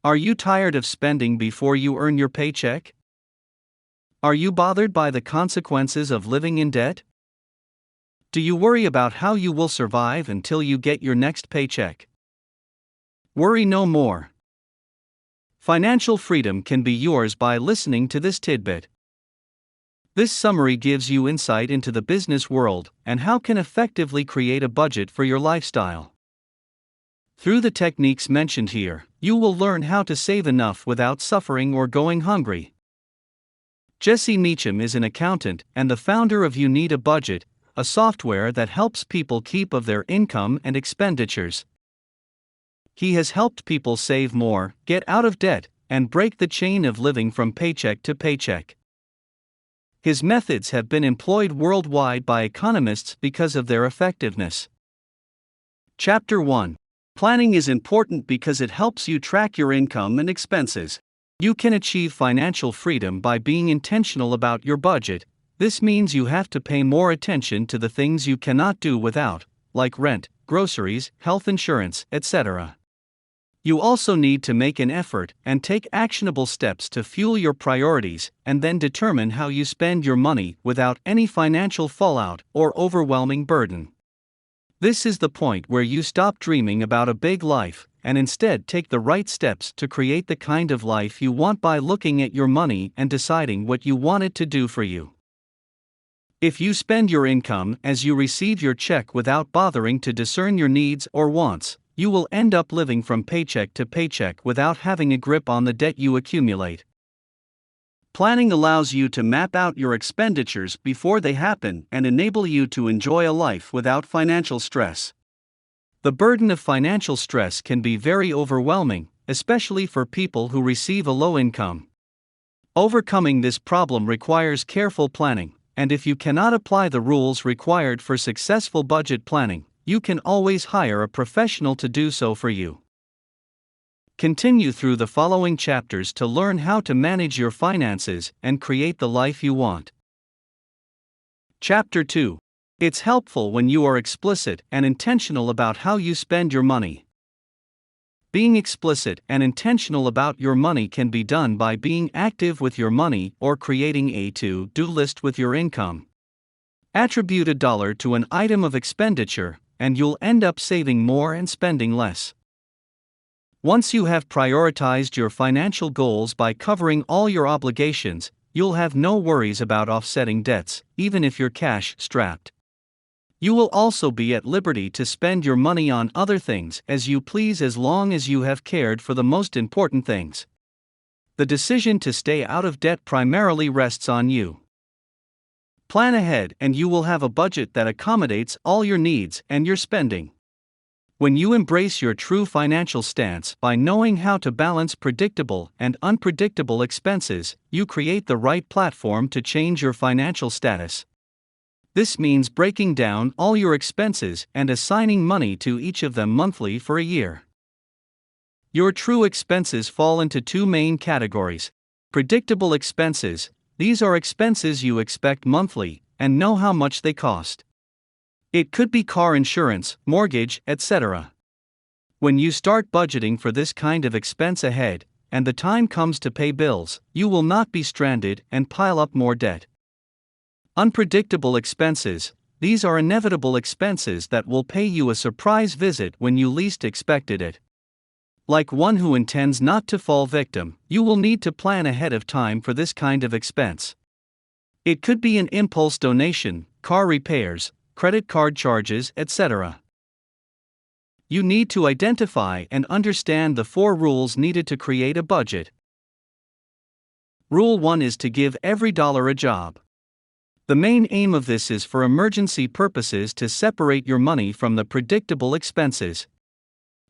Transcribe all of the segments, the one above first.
Are you tired of spending before you earn your paycheck? Are you bothered by the consequences of living in debt? Do you worry about how you will survive until you get your next paycheck? Worry no more. Financial freedom can be yours by listening to this tidbit. This summary gives you insight into the business world and how can effectively create a budget for your lifestyle. Through the techniques mentioned here, you will learn how to save enough without suffering or going hungry. Jessemecham is an accountant and the founder of YouneedABudget, a software that helps people keep of their income and expenditures. He has helped people save more, get out of debt, and break the chain of living from paycheck to paycheck. His methods have been employed worldwide by economists because of their effectiveness. Chapter 1. Planning is important because it helps you track your income and expenses. You can achieve financial freedom by being intentional about your budget. This means you have to pay more attention to the things you cannot do without, like rent, groceries, health insurance, etc. You also need to make an effort and take actionable steps to fuel your priorities and then determine how you spend your money without any financial fallout or overwhelming burden. This is the point where you stop dreaming about a big life and instead take the right steps to create the kind of life you want by looking at your money and deciding what you want it to do for you. If you spend your income as you receive your check without bothering to discern your needs or wants, you will end up living from paycheck to paycheck without having a grip on the debt you accumulate. Planning allows you to map out your expenditures before they happen and enable you to enjoy a life without financial stress. The burden of financial stress can be very overwhelming, especially for people who receive a low income. Overcoming this problem requires careful planning, and if you cannot apply the rules required for successful budget planning, you can always hire a professional to do so for you. Continue through the following chapters to learn how to manage your finances and create the life you want. Chapter 2. It's helpful when you are explicit and intentional about how you spend your money. Being explicit and intentional about your money can be done by being active with your money or creating a to-do list with your income. Attribute $1 to an item of expenditure, and you'll end up saving more and spending less. Once you have prioritized your financial goals by covering all your obligations, you'll have no worries about offsetting debts, even if you're cash-strapped. You will also be at liberty to spend your money on other things as you please as long as you have cared for the most important things. The decision to stay out of debt primarily rests on you. Plan ahead and you will have a budget that accommodates all your needs and your spending. When you embrace your true financial stance by knowing how to balance predictable and unpredictable expenses, you create the right platform to change your financial status. This means breaking down all your expenses and assigning money to each of them monthly for a year. Your true expenses fall into two main categories. Predictable expenses. These are expenses you expect monthly and know how much they cost. It could be car insurance, mortgage, etc. When you start budgeting for this kind of expense ahead, and the time comes to pay bills, you will not be stranded and pile up more debt. Unpredictable expenses. These are inevitable expenses that will pay you a surprise visit when you least expected it. Like one who intends not to fall victim, you will need to plan ahead of time for this kind of expense. It could be an impulse donation, car repairs, credit card charges, etc. You need to identify and understand the 4 rules needed to create a budget. Rule 1 is to give every dollar a job. The main aim of this is for emergency purposes to separate your money from the predictable expenses.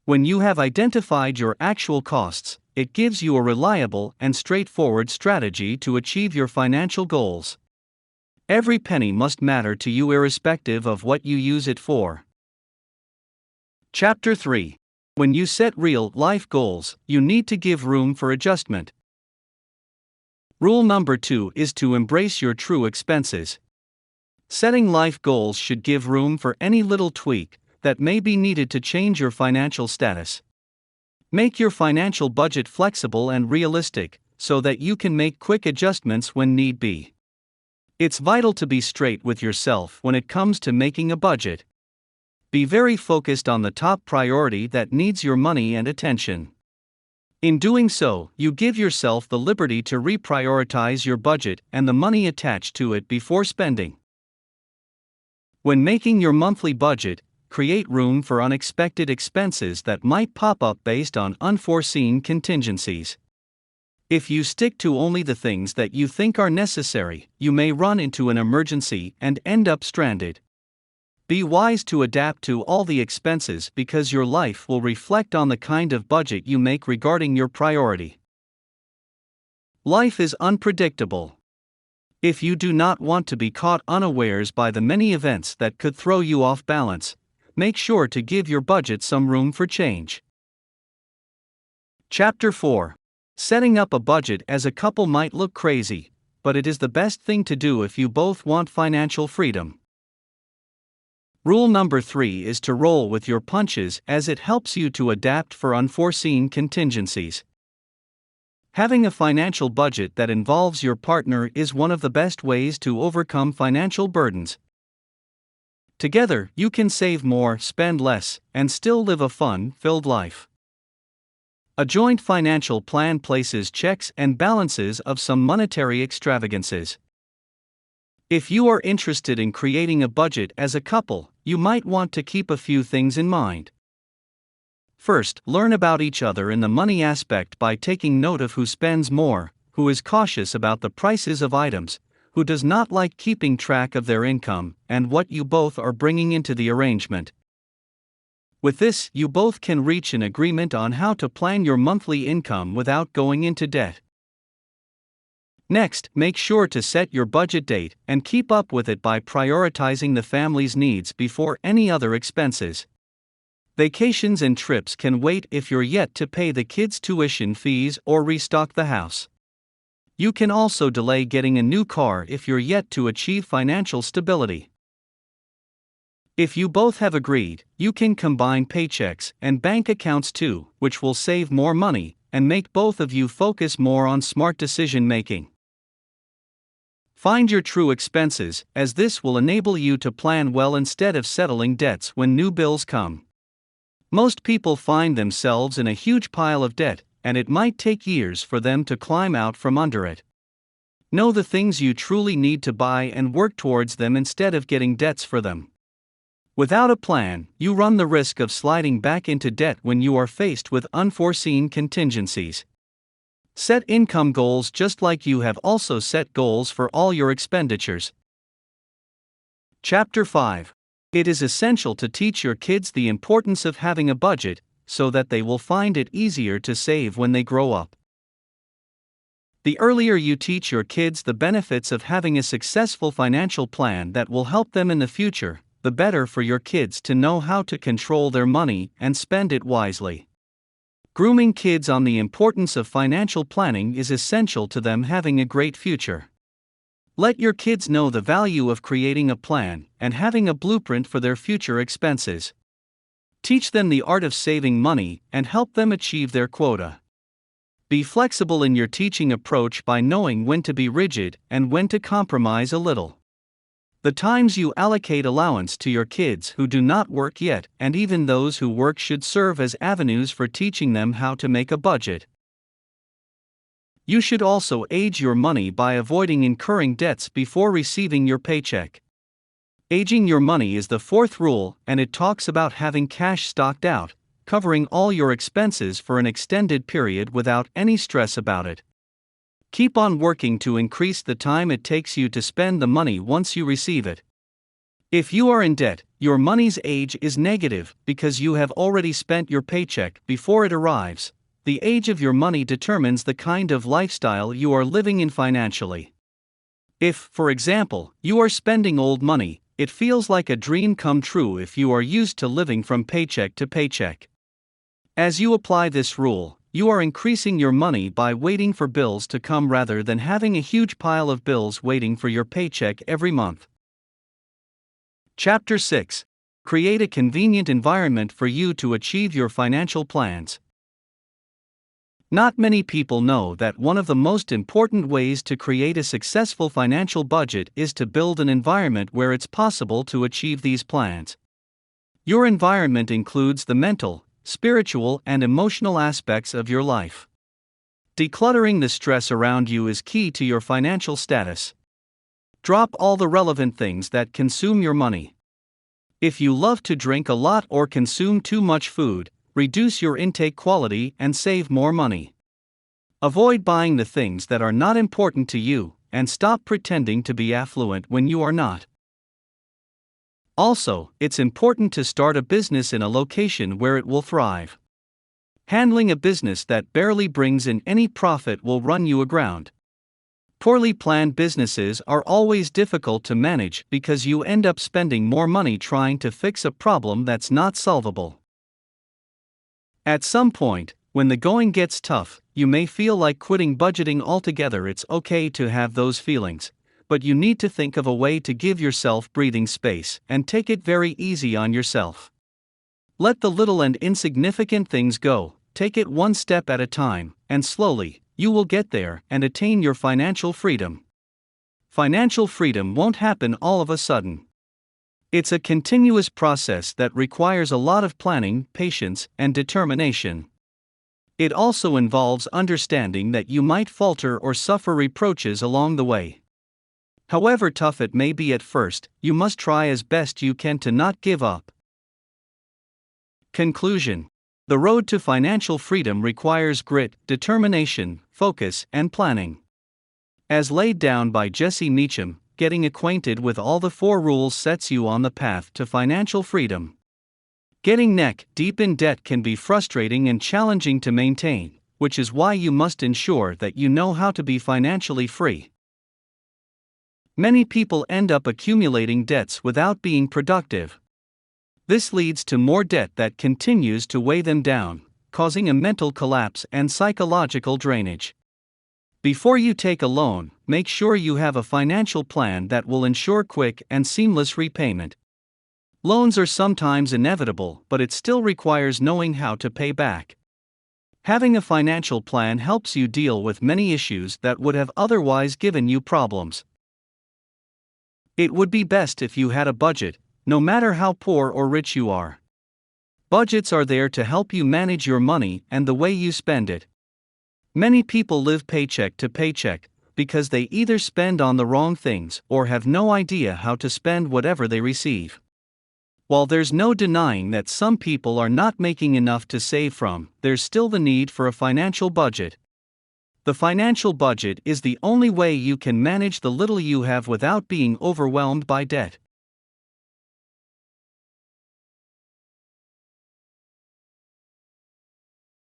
When you have identified your actual costs, it gives you a reliable and straightforward strategy to achieve your financial goals. Every penny must matter to you irrespective of what you use it for. Chapter 3. When you set real-life goals, you need to give room for adjustment. Rule number 2 is to embrace your true expenses. Setting life goals should give room for any little tweak that may be needed to change your financial status. Make your financial budget flexible and realistic, so that you can make quick adjustments when need be. It's vital to be straight with yourself when it comes to making a budget. Be very focused on the top priority that needs your money and attention. In doing so, you give yourself the liberty to reprioritize your budget and the money attached to it before spending. When making your monthly budget, create room for unexpected expenses that might pop up based on unforeseen contingencies. If you stick to only the things that you think are necessary, you may run into an emergency and end up stranded. Be wise to adapt to all the expenses because your life will reflect on the kind of budget you make regarding your priority. Life is unpredictable. If you do not want to be caught unawares by the many events that could throw you off balance, make sure to give your budget some room for change. Chapter 4. Setting up a budget as a couple might look crazy, but it is the best thing to do if you both want financial freedom. Rule number 3 is to roll with your punches, as it helps you to adapt for unforeseen contingencies. Having a financial budget that involves your partner is one of the best ways to overcome financial burdens. Together, you can save more, spend less, and still live a fun-filled life. A joint financial plan places checks and balances of some monetary extravagances. If you are interested in creating a budget as a couple, you might want to keep a few things in mind. First, learn about each other in the money aspect by taking note of who spends more, who is cautious about the prices of items, who does not like keeping track of their income, and what you both are bringing into the arrangement. With this, you both can reach an agreement on how to plan your monthly income without going into debt. Next, make sure to set your budget date and keep up with it by prioritizing the family's needs before any other expenses. Vacations and trips can wait if you're yet to pay the kids' tuition fees or restock the house. You can also delay getting a new car if you're yet to achieve financial stability. If you both have agreed, you can combine paychecks and bank accounts too, which will save more money and make both of you focus more on smart decision making. Find your true expenses, as this will enable you to plan well instead of settling debts when new bills come. Most people find themselves in a huge pile of debt, and it might take years for them to climb out from under it. Know the things you truly need to buy and work towards them instead of getting debts for them. Without a plan, you run the risk of sliding back into debt when you are faced with unforeseen contingencies. Set income goals just like you have also set goals for all your expenditures. Chapter 5. It is essential to teach your kids the importance of having a budget, so that they will find it easier to save when they grow up. The earlier you teach your kids the benefits of having a successful financial plan that will help them in the future, the better for your kids to know how to control their money and spend it wisely. Grooming kids on the importance of financial planning is essential to them having a great future. Let your kids know the value of creating a plan and having a blueprint for their future expenses. Teach them the art of saving money and help them achieve their quota. Be flexible in your teaching approach by knowing when to be rigid and when to compromise a little. The times you allocate allowance to your kids who do not work yet, and even those who work, should serve as avenues for teaching them how to make a budget. You should also age your money by avoiding incurring debts before receiving your paycheck. Aging your money is the 4th rule, and it talks about having cash stocked out, covering all your expenses for an extended period without any stress about it. Keep on working to increase the time it takes you to spend the money once you receive it. If you are in debt, your money's age is negative because you have already spent your paycheck before it arrives. The age of your money determines the kind of lifestyle you are living in financially. If, for example, you are spending old money, it feels like a dream come true if you are used to living from paycheck to paycheck. As you apply this rule, you are increasing your money by waiting for bills to come rather than having a huge pile of bills waiting for your paycheck every month. Chapter 6. Create a convenient environment for you to achieve your financial plans. Not many people know that one of the most important ways to create a successful financial budget is to build an environment where it's possible to achieve these plans. Your environment includes the mental, spiritual, and emotional aspects of your life. Decluttering the stress around you is key to your financial status. Drop all the relevant things that consume your money. If you love to drink a lot or consume too much food, reduce your intake quality and save more money. Avoid buying the things that are not important to you, and stop pretending to be affluent when you are not. Also, it's important to start a business in a location where it will thrive. Handling a business that barely brings in any profit will run you aground. Poorly planned businesses are always difficult to manage because you end up spending more money trying to fix a problem that's not solvable. At some point, when the going gets tough, you may feel like quitting budgeting altogether. It's okay to have those feelings, but you need to think of a way to give yourself breathing space and take it very easy on yourself. Let the little and insignificant things go, take it one step at a time, and slowly, you will get there and attain your financial freedom. Financial freedom won't happen all of a sudden. It's a continuous process that requires a lot of planning, patience, and determination. It also involves understanding that you might falter or suffer reproaches along the way. However tough it may be at first, you must try as best you can to not give up. Conclusion: the road to financial freedom requires grit, determination, focus, and planning. As laid down by Jessemecham, getting acquainted with all the 4 rules sets you on the path to financial freedom. Getting neck deep in debt can be frustrating and challenging to maintain, which is why you must ensure that you know how to be financially free. Many people end up accumulating debts without being productive. This leads to more debt that continues to weigh them down, causing a mental collapse and psychological drainage. Before you take a loan, make sure you have a financial plan that will ensure quick and seamless repayment. Loans are sometimes inevitable, but it still requires knowing how to pay back. Having a financial plan helps you deal with many issues that would have otherwise given you problems. It would be best if you had a budget, no matter how poor or rich you are. Budgets are there to help you manage your money and the way you spend it. Many people live paycheck to paycheck because they either spend on the wrong things or have no idea how to spend whatever they receive. While there's no denying that some people are not making enough to save from, there's still the need for a financial budget. The financial budget is the only way you can manage the little you have without being overwhelmed by debt.